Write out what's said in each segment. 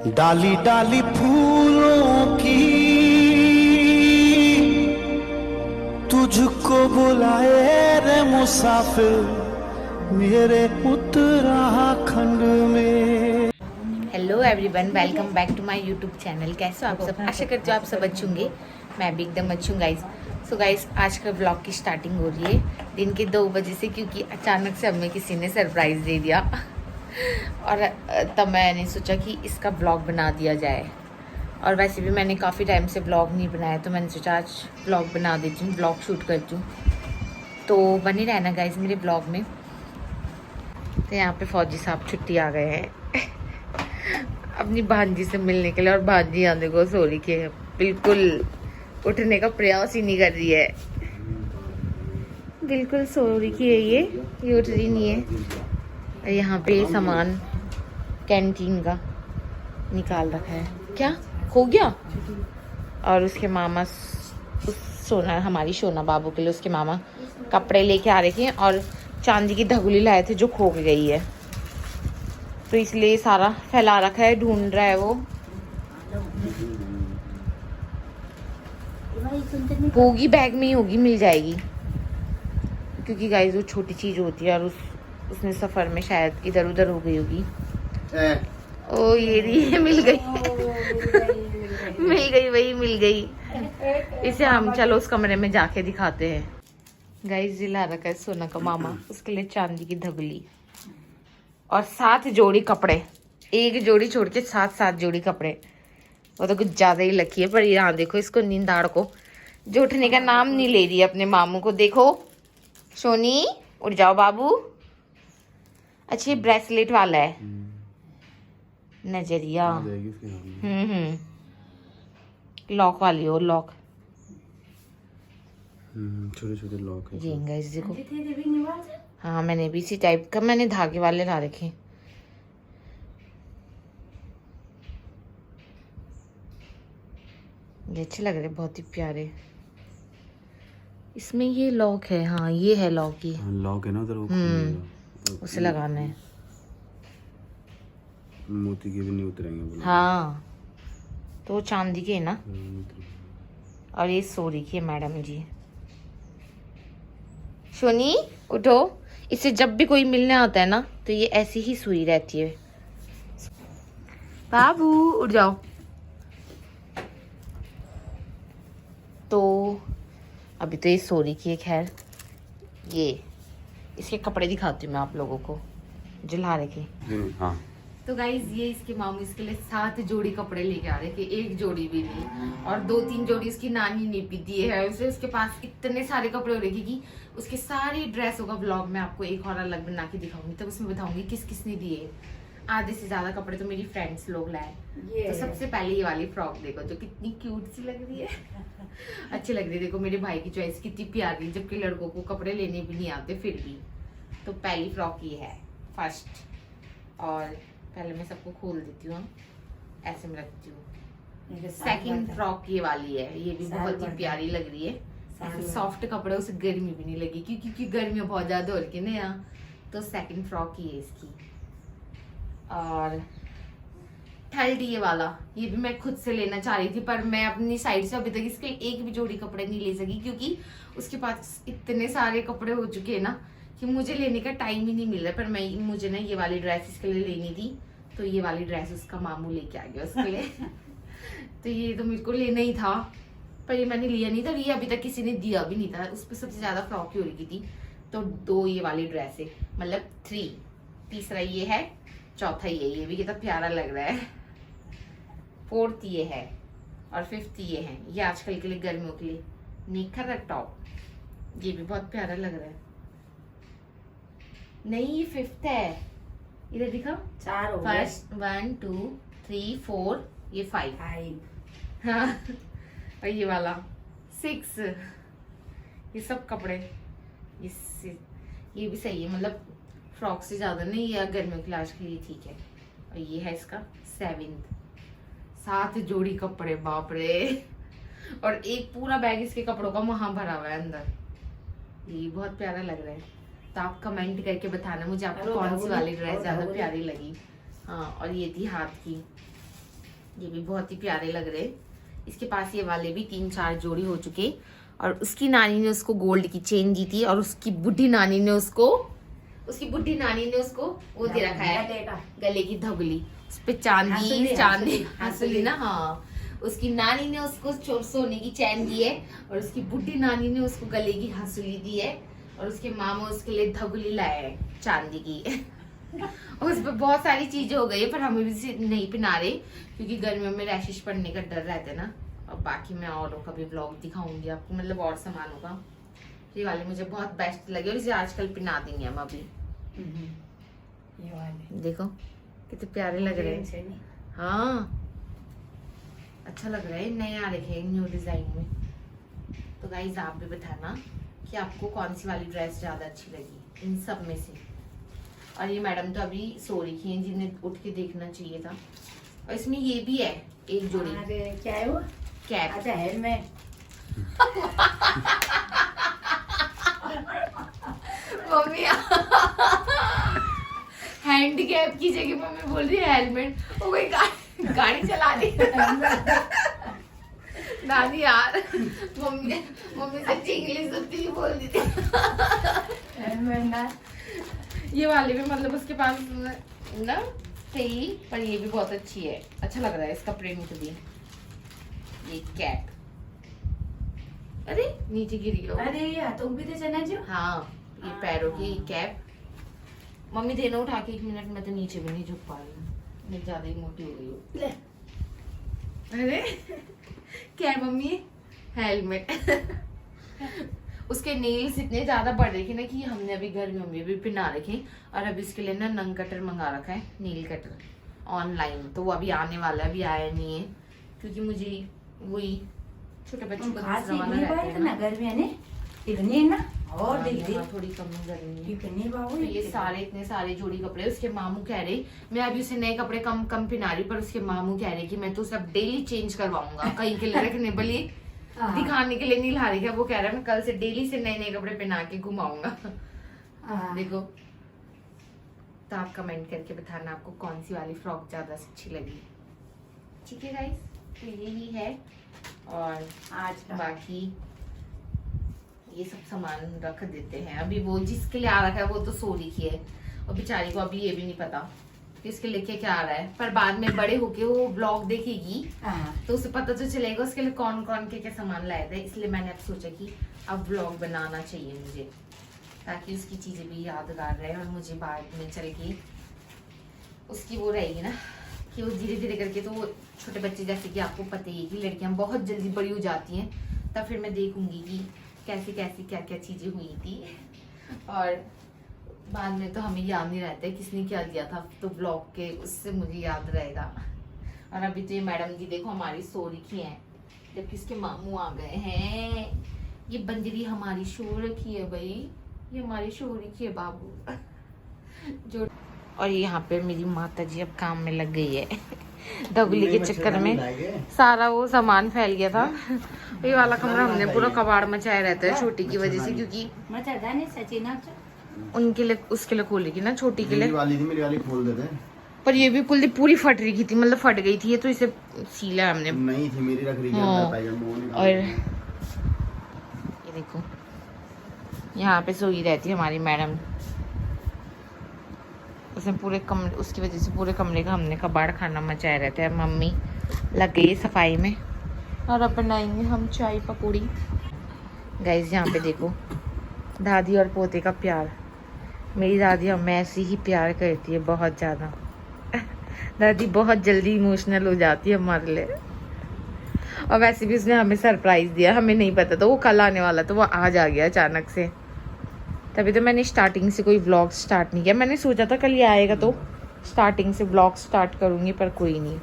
डाली डाली फूलों की तुझको बुलाए रे मुसाफिर मेरे उत्तराखंड में। Hello everyone, welcome back to my YouTube channel. कैसे हो आप सब? आशा करते हो आप सब अच्छे होंगे। मैं भी एकदम अच्छी हूँ गाइज। सो गाइज, आज का व्लॉग की स्टार्टिंग हो रही है दिन के 2 बजे से, क्योंकि अचानक से हमें किसी ने सरप्राइज़ दे दिया और तब मैंने सोचा कि इसका व्लॉग बना दिया जाए। और वैसे भी मैंने काफ़ी टाइम से व्लॉग नहीं बनाया, तो मैंने सोचा आज व्लॉग बना देती हूँ, व्लॉग शूट करती हूँ। तो बने रहना गाइज मेरे ब्लॉग में। तो यहाँ पे फौजी साहब छुट्टी आ गए हैं अपनी भांजी से मिलने के लिए, और भांजी आने को सो रही है, बिल्कुल उठने का प्रयास ही नहीं कर रही है, बिल्कुल सो रही है ये उठ रही नहीं है। और यहाँ पे सामान कैंटीन का निकाल रखा है, क्या खो गया। और उसके मामा सोना, हमारी सोना बाबू के लिए उसके मामा कपड़े लेके आ रखे हैं, और चांदी की धगुली लाए थे जो खो गई है, तो इसलिए सारा फैला रखा है, ढूंढ रहा है वो। होगी बैग में ही होगी, मिल जाएगी, क्योंकि गाइस वो छोटी चीज होती है और उसने सफर में शायद इधर उधर हो गई होगी। ओ ये रही, मिल गई मिल गई, वही मिल गई। इसे हम चलो उस कमरे में जाके दिखाते हैं। गाइस जिला रखा है सोना का मामा, उसके लिए चांदी की धगुली और 7 जोड़ी कपड़े, एक जोड़ी छोड़ के 7 जोड़ी कपड़े। वो तो कुछ ज्यादा ही लकी है। पर यहाँ देखो इसको, नींदाड़ को जो उठने का नाम नहीं ले रही है अपने मामू को। देखो सोनी, उठ जाओ बाबू। अच्छा, ब्रेसलेट वाला है, नजरिया। लॉक वाली हो, लॉक छोटे छोटे लॉक है ये गाइस देखो। हाँ, मैंने भी इसी टाइप का, मैंने धागे वाले ला रखे। ये अच्छे लग रहे, बहुत ही प्यारे। इसमें ये लॉक है, हाँ ये है लॉक ही। लॉक है ना उधर, उसे लगाना है। मोती के भी नहीं उतरेंगे बोला। हाँ, तो चांदी के है ना। और ये सोरी की है मैडम जी। सोनी उठो, इसे जब भी कोई मिलने आता है ना तो ये ऐसी ही सोई रहती है। बाबू उठ जाओ। तो अभी तो ये सोरी की है। खैर, ये इसके कपड़े दिखाती हूँ मैं आप लोगों को, जला रखे। हाँ। तो गाइज ये इसके मामू इसके लिए 7 जोड़ी कपड़े लेके आ रहे थे, एक जोड़ी भी नहीं, और 2-3 जोड़ी उसकी नानी ने भी दिए है उसे। उसके पास इतने सारे कपड़े हो रहे कि उसके सारी ड्रेसों का ब्लॉग मैं आपको एक और अलग बना के दिखाऊंगी, तब उसमें बताऊंगी किस किस ने दिए। आधे से ज्यादा कपड़े तो मेरी फ्रेंड्स लोग लाए। तो सबसे पहले ये वाली फ्रॉक देखो, जो कितनी क्यूट सी लग रही है अच्छी लग रही है। देखो मेरे भाई की चॉइस कितनी प्यारी, जबकि लड़कों को कपड़े लेने भी नहीं आते फिर भी। तो पहली फ्रॉक ये है फर्स्ट, और पहले मैं सबको खोल देती हूँ, ऐसे में रखती हूँ। सेकंड फ्रॉक ये वाली है, ये भी बहुत ही प्यारी लग रही है। सॉफ्ट कपड़े, उसे गर्मी भी नहीं लगी, क्योंकि गर्मियाँ बहुत ज्यादा हो रही है ना यहाँ। तो सेकंड फ्रॉक ये है इसकी। और थर्ड ये वाला, ये भी मैं खुद से लेना चाह रही थी, पर मैं अपनी साइड से अभी तक इसके एक भी जोड़ी कपड़े नहीं ले सकी, क्योंकि उसके पास इतने सारे कपड़े हो चुके हैं ना कि मुझे लेने का टाइम ही नहीं मिल रहा। पर मुझे ना ये वाली ड्रेस इसके लिए लेनी थी, तो ये वाली ड्रेस उसका मामू लेके आ गया उसके लिए तो ये तो मेरे को लेना ही था, पर ये मैंने लिया नहीं था। ये अभी तक किसी ने दिया भी नहीं था, उस पर सबसे ज्यादा फ्रॉक ही हो रही थी। तो 2 ये वाली ड्रेस है, मतलब 3। तीसरा ये है, चौथा ये भी कितना प्यारा लग रहा है। 4th ये है, और 5th ये है। ये आजकल के लिए गर्मियों के लिए निखर टॉप, ये भी बहुत प्यारा लग रहा है। नहीं, ये 5th है, इधर दिखा। 4 फर्स्ट 1 2 3 4, ये 5। हाँ, और ये वाला 6। ये सब कपड़े ये भी सही है, मतलब फ्रॉक से ज्यादा नहीं, या गर्मियों के लिए आज के लिए ठीक है। और ये है इसका 7th। 7 जोड़ी कपड़े, बाप रे। और एक पूरा बैग इसके कपड़ों का वहां भरा हुआ है अंदर। ये बहुत प्यारा लग रहा है। तो आप कमेंट करके बताना मुझे आपको कौन सी वाली ड्रेस ज्यादा प्यारी लगी। हाँ, और ये थी हाथ की, ये भी बहुत ही प्यारे लग रहे। इसके पास ये वाले भी 3-4 जोड़ी हो चुके। और उसकी नानी ने उसको गोल्ड की चेन दी थी और उसकी बुढ़ी नानी ने उसको वो दे रखा है, गले की धगली, उस पे चांदी हंसली ना, हाँ। उसकी नानी ने उसको सोने की चैन दी है और उसकी बुढ़ी नानी ने उसको गले की हंसली दी है और उसके मामा उसके लिए धगली लाए है चांदी की। उस पर बहुत सारी चीजें हो गई है, पर हमें भी नहीं पहना रहे क्योंकि गर्मियों में रैशेस पड़ने का डर रहता है ना। और बाकी मैं औरों का भी ब्लॉग दिखाऊंगी आपको, मतलब और सामानों का। ये वाले मुझे बहुत बेस्ट लगे और इसे आजकल पहना देंगे हम अभी। ये वाले देखो कितने प्यारे लग रहे हैं। हाँ अच्छा लग रहा है, नए आ रखे हैं न्यू डिजाइन में। तो गाइस आप भी बताना कि आपको कौन सी वाली ड्रेस ज्यादा अच्छी लगी इन सब में से। और ये मैडम तो अभी सो रखी हैं, जिन्हें उठ के देखना चाहिए था। और इसमें ये भी है एक जोड़ी। अरे क्या है वो? कैप। अच्छा हेलमेट। मम्मी हैंड कैप की जगह मम्मी बोल रही है हेलमेट। वो कोई गाड़ी चला रही दादी यार, मम्मी सच्ची इंग्लिश सच्ची बोल दी थी। हेलमेट ना, ये वाली भी मतलब उसके पास ना सही, पर ये भी बहुत अच्छी है, अच्छा लग रहा है इसका प्रिंट भी। ये कैप, अरे नीचे गिर गया। अरे यार तुम भी तो चना जो। हाँ ये पैरों की कैप। मम्मी देना उठा के 1 मिनट में, तो नीचे भी नहीं झुक पा रही हूँ, मैं ज्यादा ही मोटी हो गई हूँ। ले अरे क्या मम्मी हेलमेट। उसके नेल्स इतने ज्यादा बढ़ रखे ना कि हमने अभी घर में भी पहना रखे। और अभी इसके लिए ना नंग कटर मंगा रखा है, नील कटर ऑनलाइन। तो वो अभी आने वाला है, अभी आया नहीं है क्योंकि मुझे वही छोटे बच्चों तुम का खास दूसरा वाला नहीं रहता पाए है तो ना घर में ने इतनी है ना। और हाँ, देख दे यहाँ थोड़ी कम गर्मी है। इतनी बाबू। तो ये सारे इतने सारे जोड़ी कपड़े उसके मामू कह रहे, मैं अभी उसे नए कपड़े कम पहना रही, पर उसके मामू कह रहे कि मैं तो सब डेली चेंज करवाऊंगा, कहीं के लिए रखने बल्कि दिखाने के लिए नहीं ला रही है। वो कह रहा है मैं कल से डेली से नए नए कपड़े पहना के घुमाऊंगा। देखो तो आप कमेंट करके बताना आपको कौन सी वाली फ्रॉक ज्यादा अच्छी लगी। ठीक है गाइस, तो यही है। और आज का बाकी ये सब सामान रख देते हैं। अभी वो जिसके लिए आ रखा है वो तो सो रखी है और बेचारी को अभी ये भी नहीं पता कि इसके लेके क्या आ रहा है, पर बाद में बड़े होके वो ब्लॉग देखेगी तो उसे पता तो चलेगा उसके लिए कौन कौन के क्या सामान लाए थे। इसलिए मैंने अब सोचा कि अब ब्लॉग बनाना चाहिए मुझे, ताकि उसकी चीजें भी यादगार रहे और मुझे बाद में चल के उसकी वो रहेगी ना कि वो धीरे धीरे करके, तो वो छोटे बच्चे जैसे कि आपको पता ही है कि लड़कियां बहुत जल्दी बड़ी हो जाती हैं, तब फिर मैं देखूंगी कि कैसी कैसी क्या क्या चीजें हुई थी। और बाद में तो हमें याद नहीं रहता है किसने क्या दिया था, तो ब्लॉग के उससे मुझे याद रहेगा। और अभी तो ये मैडम जी देखो हमारी सो रखी है, जबकि इसके मामू आ गए हैं। ये बंजरी हमारी सो रखी है भाई, ये हमारी सो रखी है बाबू जो। और यहाँ पे मेरी माता जी अब काम में लग गई है। दगली के चक्कर में सारा वो सामान फैल गया था। ये वाला कमरा हमने पूरा कबाड़ मचाया रहता है छोटी की वजह से, क्योंकि उनके लिए उसके लिए खोल रही थी ना, छोटी के लिए मेरी वाली खोल देते। पर ये भी पूरी फट रही थी, मतलब फट गई थी ये, तो इसे सीला हमने। नहीं थी मेरी रख रही है। और ये देखो यहाँ पे सोई रहती है हमारी मैडम, उसने पूरे कमरे, उसकी वजह से पूरे कमरे का हमने कबाड़ खाना मचाया रहता है। मम्मी लग गई सफाई में और अब बनाएंगे हम चाय पकौड़ी। गाइस यहाँ पे देखो दादी और पोते का प्यार। मेरी दादी हमें ऐसे ही प्यार करती है बहुत ज़्यादा। दादी बहुत जल्दी इमोशनल हो जाती है हमारे लिए। और वैसे भी उसने हमें सरप्राइज़ दिया, हमें नहीं पता था वो कल आने वाला, तो वो आज आ गया अचानक से। तभी तो मैंने स्टार्टिंग से कोई व्लॉग स्टार्ट नहीं किया। मैंने सोचा था कल ये आएगा तो स्टार्टिंग से व्लॉग स्टार्ट करूँगी, पर कोई नहीं,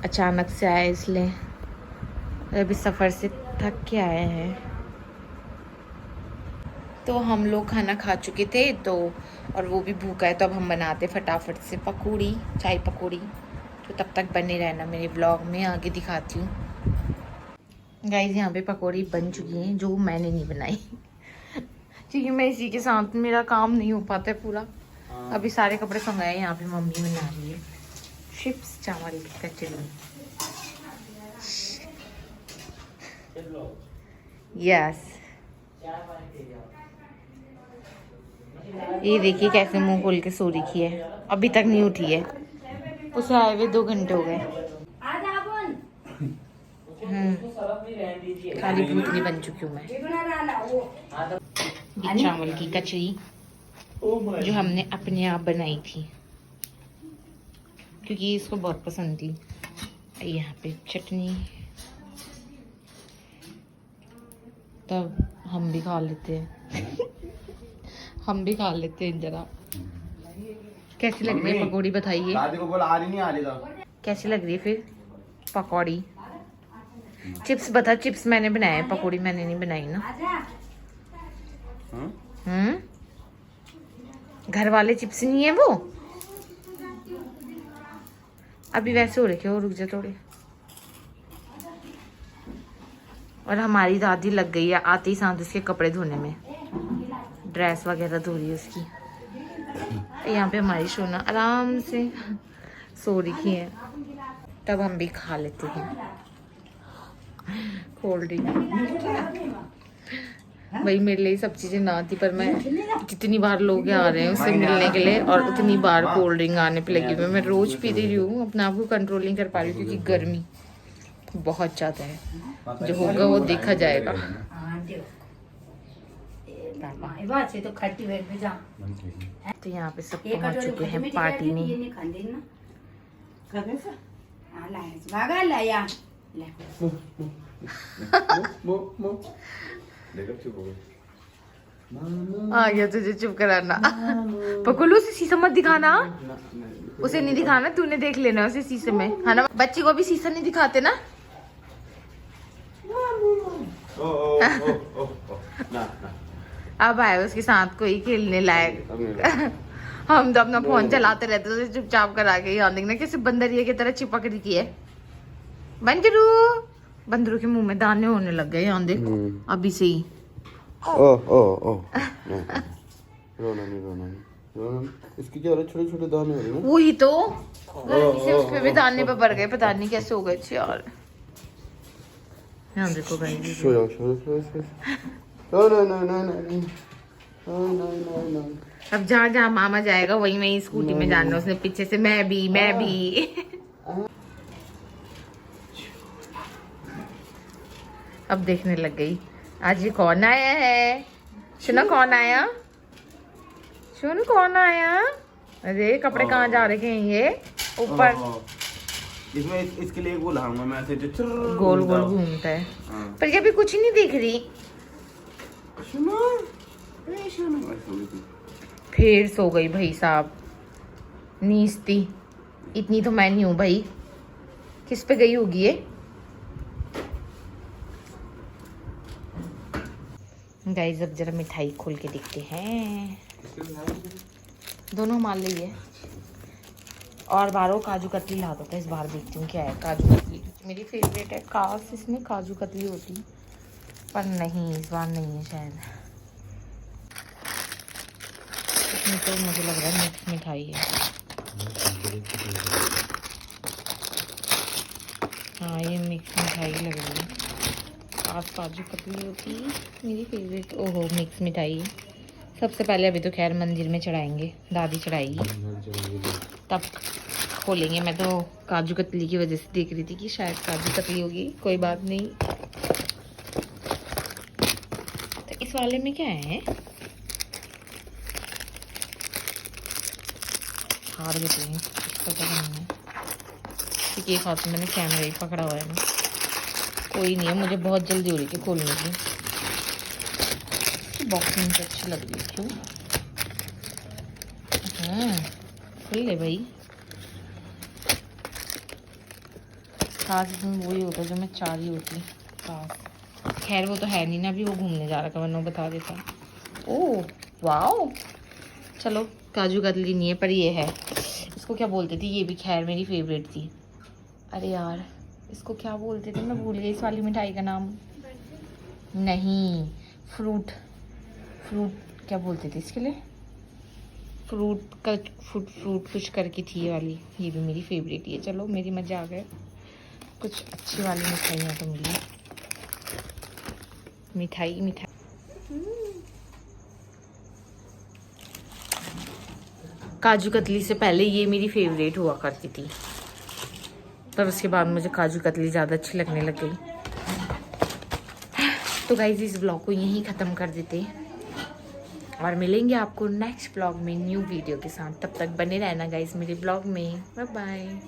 अचानक से आया इसलिए। अभी सफ़र से थक के आए हैं। तो हम लोग खाना खा चुके थे, तो और वो भी भूखा है, तो अब हम बनाते फटाफट से पकौड़ी, चाय पकौड़ी। तो तब तक बने रहना मेरे व्लॉग में, आगे दिखाती हूँ। गाइस यहाँ पे पकौड़ी बन चुकी हैं, जो मैंने नहीं बनाई क्योंकि मैं इसी के साथ मेरा काम नहीं हो पाता है पूरा। अभी सारे कपड़े संगाए, यहाँ पे मम्मी बना रही है। चिप्स चावल की कचरी। यस, ये देखिए कैसे मुंह खोल के सो रखी है, अभी तक नहीं उठी है। उसे आए हुए 2 घंटे हो गए। खाली भूतनी बन चुकी हूँ मैं। ये चावल की कचरी जो हमने अपने आप बनाई थी क्योंकि इसको बहुत पसंद थी। यहाँ पे चटनी, तब हम भी खा लेते हैं। हम भी खा लेते हैं जरा। कैसी लग रही है पकौड़ी बताइए। दादी को बोला आ रही नहीं आ रही था। कैसी लग रही है फिर पकौड़ी? चिप्स बता, चिप्स मैंने बनाए हैं, पकौड़ी मैंने नहीं बनाई ना। घर वाले चिप्स नहीं है वो। अभी वैसे हो रखे हो, रुक जा थोड़े। और हमारी दादी लग गई है आते ही साथ उसके कपड़े धोने में, ड्रेस वगैरह धो रही है उसकी। यहाँ पे हमारी सोना आराम से सो रही है। तब हम भी खा लेते हैं कोल्ड ड्रिंक। भाई मेरे लिए सब चीजें ना थी, पर मैं कितनी बार लोग आ रहे हैं उससे मिलने के लिए और उतनी बार कोल्ड ड्रिंक आने पे लगी हुई। मैं रोज पी रही हूँ, अपने आप को कंट्रोल नहीं कर पा रही क्योंकि गर्मी बहुत ज्यादा है। जो होगा वो देखा जाएगा। तो यहाँ पे सब पहुँच चुके हैं पार्टी में। आ गया तुझे चुप कराना। पकुलू उसे शीशा मत दिखाना, उसे नहीं दिखाना, तूने देख लेना उसे शीशे में, है ना। बच्ची को भी शीशा नहीं दिखाते ना। अब आए उसके साथ कोई खेलने लायक। हम तो अपना फोन चलाते रहते थे चुपचाप करा के। यहाँ देखना कैसे बंदरिया की तरह चिपक रही है। बंदरू, बंदरू के मुंह में दाने होने लग गए, यहाँ देख अभी से ही। रोना नहीं। इसकी क्या छोटे छोटे दाने हो रहे हैं। वही तो गर्मी से उस पे भी दाने पे पड़ गए, पता नहीं कैसे हो गए थे यार। यहाँ देखो भाई। अब जहाँ जहाँ मामा जाएगा वही वही स्कूटी में जाना। उसने पीछे से मैं भी। अब देखने लग गई। आज ये कौन आया है? सुनो कौन आया? सुन कौन आया? अरे कपड़े कहाँ जा रखे हैं ये? ऊपर इसमें इसके लिए वो लाऊंगा मैं ऐसे गोल गोल घूमता है। पर ये अभी कुछ ही नहीं दिख रही। फिर सो गई भाई साहब, नीचती। इतनी तो मैं नहीं हूँ भाई। किस पे गई होगी ये? गाइस अब जरा मिठाई खोल के देखते हैं। दोनों हमारे लिए है। और बारों काजू कतली ला दो। इस बार देखती हूँ क्या है। काजू कतली मेरी फेवरेट है। काश इसमें काजू कतली होती, पर नहीं, इस बार नहीं है शायद। इसमें तो मुझे लग रहा है मिक्स मिठाई है। हाँ ये मिक्स मिठाई लग रही है। आज काजू कतली होती मेरी फेवरेट। ओहो मिक्स मिठाई है। सबसे पहले अभी तो खैर मंदिर में चढ़ाएंगे, दादी चढ़ाएगी तब खोलेंगे। मैं तो काजू कतली की वजह से देख रही थी कि शायद काजू कतली होगी। कोई बात नहीं। तो इस वाले में क्या है? हार गए थे पता नहीं है क्योंकि एक हाथ में मैंने कैमरा ही पकड़ा हुआ है ना। कोई नहीं है, मुझे बहुत जल्दी हो रही थी खोलने की। बॉक्सिंग तो अच्छी लग रही है। क्यों? हाँ खुल ले भाई। खास इसमें वही होता जो मैं चाह रही होती। खास खैर वो तो है नहीं ना, अभी वो घूमने जा रहा था वरना बता देता। Oh wow. चलो काजू कतली नहीं है पर ये है। इसको क्या बोलते थे? ये भी खैर मेरी फेवरेट थी। अरे यार इसको क्या बोलते थे, मैं भूल गई इस वाली मिठाई का नाम। नहीं फ्रूट क्या बोलते थे इसके लिए? फ्रूट कुछ करके थी ये वाली, ये भी मेरी फेवरेट ही है। चलो मेरी मज़ा आ गया, कुछ अच्छी वाली मिठाइयाँ तो मिली। मिठाई काजू कतली से पहले ये मेरी फेवरेट हुआ करती थी, पर उसके बाद मुझे काजू कतली ज़्यादा अच्छी लगने लग गई। तो गाइज इस ब्लॉग को यहीं ख़त्म कर देते हैं और मिलेंगे आपको नेक्स्ट ब्लॉग में न्यू वीडियो के साथ। तब तक बने रहना गाइज मेरे ब्लॉग में। Bye bye.